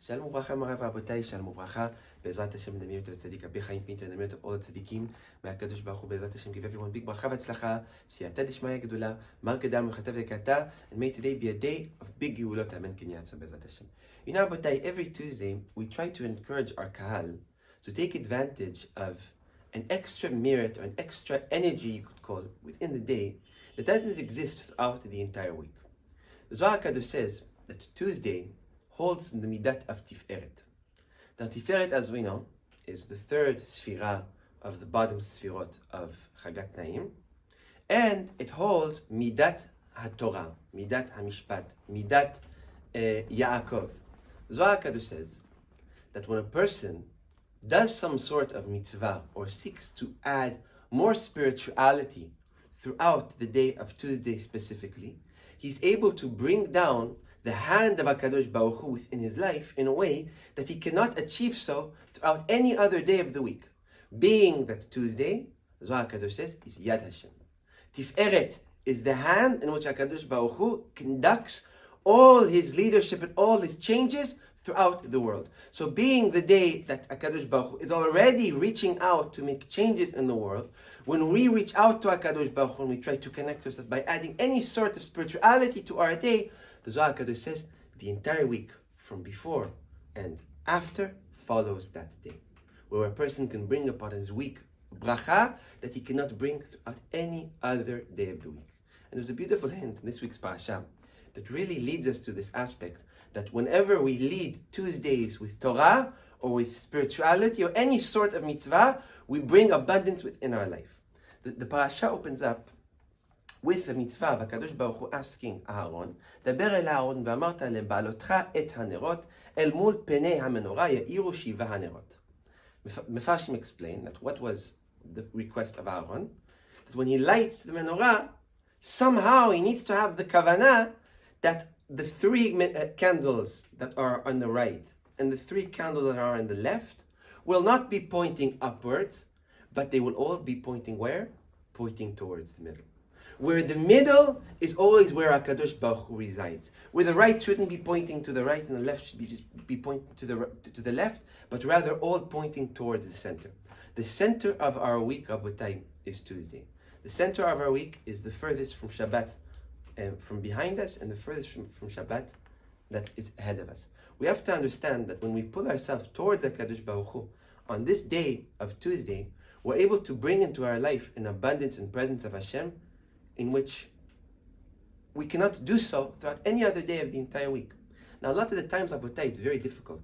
Shalom uvracha, Marav Rabotai, Shalom uvracha. Bezrat Hashem, the merit of Tzadik Rabbi Moshe Pinto, and the merit of all the tzaddikim. May HaKadosh Baruch Hu, Bezrat Hashem, give everyone big bracha v'atzlacha. Siyata d'shmaya gedula, mar gedal mechatav v'kata. And may today be a day of big geulot. Amen. Kinyatza Bezrat Hashem. You know, Rabotai, every Tuesday we try to encourage our kahal to take advantage of an extra merit or an extra energy, you could call, within the day that doesn't exist throughout the entire week. The Zohar HaKadosh says that Tuesday holds the midat of Tiferet. Now Tiferet, as we know, is the third sphira of the bottom sphirot of Chagat Naim, and it holds midat HaTorah, midat HaMishpat, midat Yaakov. Zohar HaKadosh says that when a person does some sort of mitzvah or seeks to add more spirituality throughout the day of Tuesday specifically, he's able to bring down the hand of HaKadosh Baruch Hu within his life in a way that he cannot achieve so throughout any other day of the week. Being that Tuesday, Zohar HaKadosh says, is Yad Hashem. Tiferet is the hand in which HaKadosh Baruch Hu conducts all his leadership and all his changes throughout the world. So being the day that HaKadosh Baruch Hu is already reaching out to make changes in the world, when we reach out to HaKadosh Baruch Hu and we try to connect ourselves by adding any sort of spirituality to our day, the Zohar HaKadosh says the entire week from before and after follows that day, where a person can bring upon his week bracha that he cannot bring throughout any other day of the week. And there's a beautiful hint in this week's parasha that really leads us to this aspect that whenever we lead Tuesdays with Torah or with spirituality or any sort of mitzvah, we bring abundance within our life. The parasha opens up with the mitzvah of HaKadosh Baruch Hu asking Aaron, דבר אל אהרון ואמרת לבעלותך את הנרות אל מול פני המנורה יאירו שבעה הנרות. Mefashim explained that what was the request of Aaron, that when he lights the menorah, somehow he needs to have the kavanah that the three candles that are on the right and the three candles that are on the left will not be pointing upwards, but they will all be pointing where? Pointing towards the middle. Where the middle is always where HaKadosh Baruch Hu resides. Where the right shouldn't be pointing to the right and the left should be pointing to the left, but rather all pointing towards the center. The center of our week, Rabotai, is Tuesday. The center of our week is the furthest from Shabbat from behind us and the furthest from Shabbat that is ahead of us. We have to understand that when we pull ourselves towards HaKadosh Baruch Hu, on this day of Tuesday, we're able to bring into our life an abundance and presence of Hashem in which we cannot do so throughout any other day of the entire week. Now, a lot of the times, Rabotai, it's very difficult.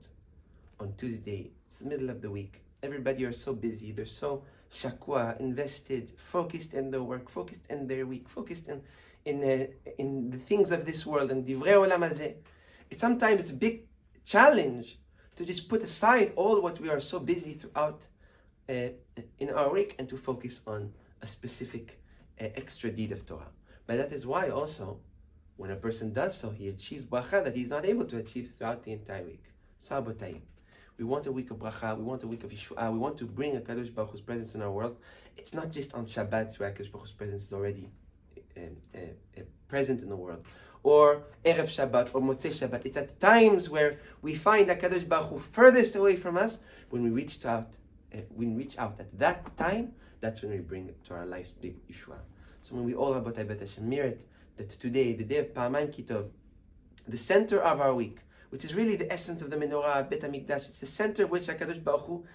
On Tuesday, it's the middle of the week. Everybody are so busy. They're so shakwa, invested, focused in their work, focused in their week, focused in the things of this world, and divrei olam hazeh. It's sometimes a big challenge to just put aside all what we are so busy throughout in our week and to focus on a specific extra deed of Torah. But that is why also, when a person does so, he achieves bracha that he's not able to achieve throughout the entire week. So Rabotai, we want a week of bracha, we want a week of Yeshua, we want to bring HaKadosh Baruch Hu's presence in our world. It's not just on Shabbat where HaKadosh Baruch Hu's presence is already present in the world, or Erev Shabbat, or Motzei Shabbat. It's at times where we find HaKadosh Baruch Hu furthest away from us. When we reach out at that time, that's when we bring it to our life's big Yeshua. So when we all have Rabotai Bet Hashem merit that today, the day of Pa'amayim Kitov, the center of our week, which is really the essence of the menorah, Bet HaMikdash, it's the center of which HaKadosh Baruch Hu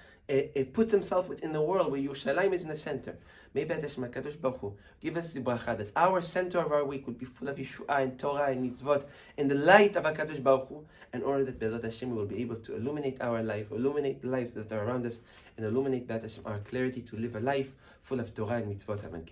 puts himself within the world, where Yerushalayim is in the center. May Bet Hashem HaKadosh Baruch Hu give us the bracha that our center of our week will be full of Yeshua and Torah and mitzvot and the light of HaKadosh Baruch Hu, in order that Be'ezrat Hashem we will be able to illuminate our life, illuminate the lives that are around us, and illuminate Bet Hashem our clarity to live a life full of Torah and mitzvot. Amen.